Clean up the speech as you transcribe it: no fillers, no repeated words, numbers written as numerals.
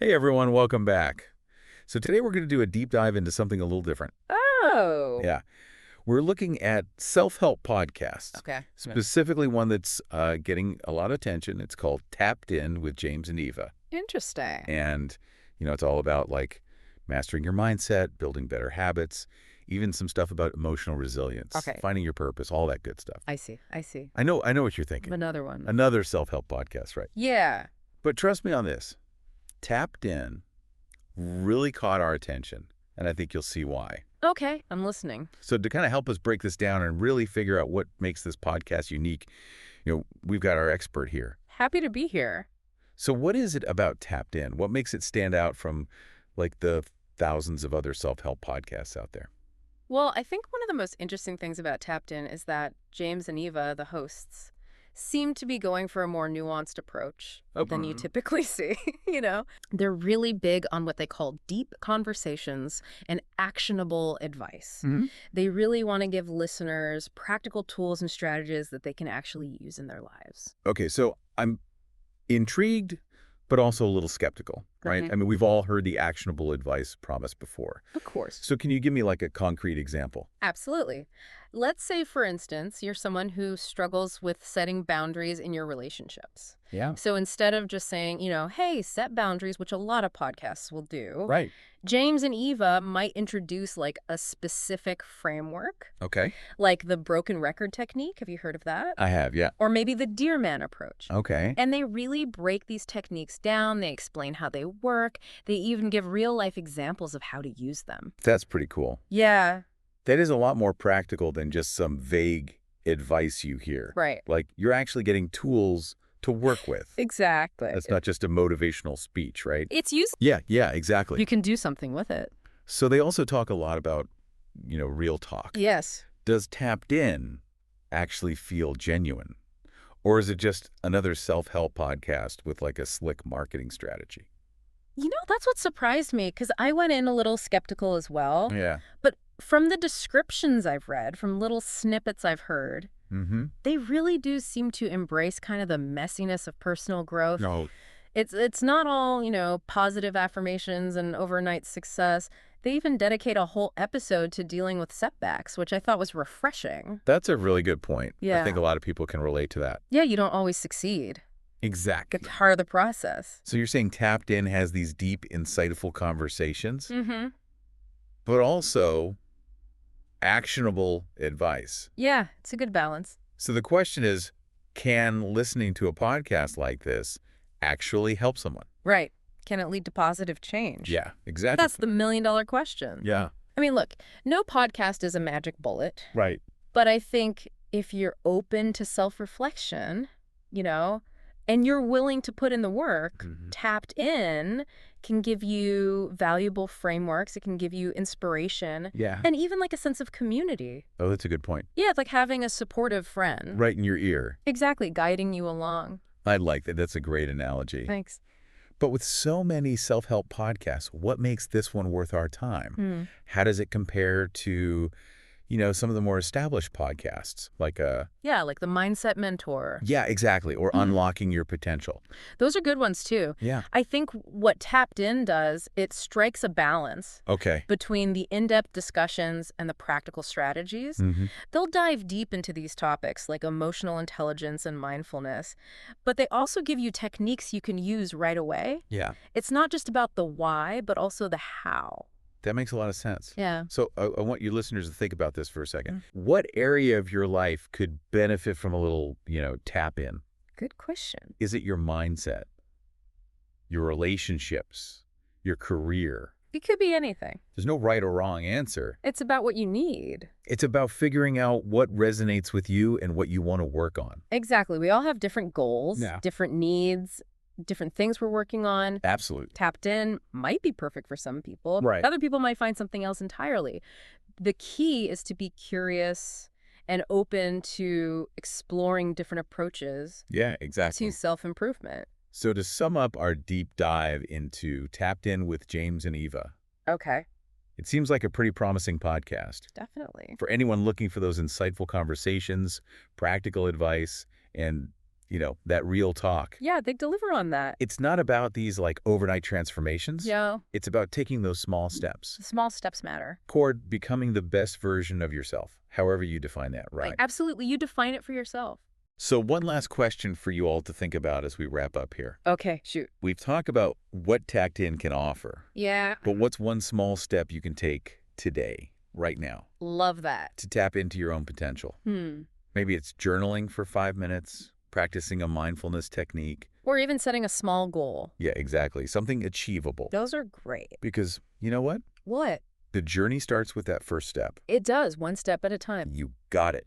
Hey everyone, welcome back. So today we're going to do a deep dive into something a little different. Oh, Yeah, we're looking at self-help podcasts, okay. specifically one that's getting a lot of attention. It's called Tapped In with James and Eva. Interesting. And, it's all about like mastering your mindset, building better habits, even some stuff about emotional resilience, Okay. finding your purpose, all that good stuff. I see. I see. I know what you're thinking. Another one. Another self-help podcast, right? Yeah. But trust me on this. Tapped In really caught our attention, and I think you'll see why. Okay. I'm listening. So to kind of help us break this down and really figure out what makes this podcast unique, we've got our expert here. Happy to be here. So what is it about Tapped In? What makes it stand out from like the thousands of other self-help podcasts out there? Well, I think one of the most interesting things about Tapped In is that James and Eva, the hosts, seem to be going for a more nuanced approach than you typically see. They're really big on what they call deep conversations and actionable advice. Mhm. They really want to give listeners practical tools and strategies that they can actually use in their lives. Okay, so I'm intrigued, but also a little skeptical, right? Mhm. I mean, we've all heard the actionable advice promised before. Of course. So can you give me like a concrete example? Absolutely. Let's say, for instance, you're someone who struggles with setting boundaries in your relationships. Yeah. So instead of just saying, hey, set boundaries, which a lot of podcasts will do, Right. James and Eva might introduce like a specific framework, Okay. like the broken record technique. Have you heard of that? I have, yeah. Or maybe the Dear Man approach. Okay. And they really break these techniques down. They explain how they work. They even give real life examples of how to use them. That's pretty cool. Yeah, That is a lot more practical than just some vague advice you hear. right. Like, you're actually getting tools to work with. Exactly. That's not just a motivational speech, right? It's useful. Yeah, exactly. You can do something with it. So they also talk a lot about, real talk. Yes. Does Tapped In actually feel genuine? Or is it just another self-help podcast with like a slick marketing strategy? That's what surprised me because I went in a little skeptical as well. Yeah. But from the descriptions I've read, from little snippets I've heard, Mm-hmm. they really do seem to embrace kind of the messiness of personal growth. No. It's not all, positive affirmations and overnight success. They even dedicate a whole episode to dealing with setbacks, which I thought was refreshing. That's a really good point. I Yeah. think a lot of people can relate to that. Yeah, you don't always succeed. Exactly. It's part of the process. So you're saying Tapped In has these deep, insightful conversations, Mm-hmm. but also actionable advice. Yeah, it's a good balance. So the question is, can listening to a podcast like this actually help someone? Right. Can it lead to positive change? Yeah, exactly. That's the million-dollar question. Yeah. I mean, look, no podcast is a magic bullet, Right. but I think if you're open to self-reflection, and you're willing to put in the work, Mhm. Tapped In can give you valuable frameworks. It can give you inspiration Yeah. and even like a sense of community. Oh, that's a good point. Yeah, it's like having a supportive friend. Right in your ear. Exactly, guiding you along. I like that. That's a great analogy. Thanks. But with so many self-help podcasts, what makes this one worth our time? How does it compare to, some of the more established podcasts like Yeah, like the Mindset Mentor. yeah, exactly, or Unlocking Your Potential. Those are good ones too. Yeah. I think what Tapped In does, it strikes a balance Okay. between the in-depth discussions and the practical strategies. Mhm. They'll dive deep into these topics like emotional intelligence and mindfulness, but they also give you techniques you can use right away. Yeah. It's not just about the why, but also the how. That makes a lot of sense. Yeah. So I want your listeners to think about this for a second. What area of your life could benefit from a little, tap in? Good question. Is it your mindset, your relationships, your career? It could be anything. There's no right or wrong answer. It's about what you need. It's about figuring out what resonates with you and what you want to work on. Exactly. We all have different goals, Yeah. different needs, different things we're working on. Absolutely. Tapped In might be perfect for some people. Right. Other people might find something else entirely. The key is to be curious and open to exploring different approaches Yeah, exactly. to self-improvement. So to sum up our deep dive into Tapped In with James and Eva, Okay. it seems like a pretty promising podcast. Definitely. For anyone looking for those insightful conversations, practical advice, and that real talk. Yeah, they deliver on that. It's not about these like overnight transformations. Yeah. It's about taking those small steps The small steps matter. toward becoming the best version of yourself, however you define that, right? Like, absolutely. You define it for yourself. So one last question for you all to think about as we wrap up here. Okay, shoot. We've talked about what Tacked In can offer, Yeah. but what's one small step you can take today, right now, Love that. to tap into your own potential? Maybe it's journaling for 5 minutes, practicing a mindfulness technique. Or even setting a small goal. Yeah, exactly. Something achievable. Those are great. Because you know what? What? The journey starts with that first step. It does, one step at a time. You got it.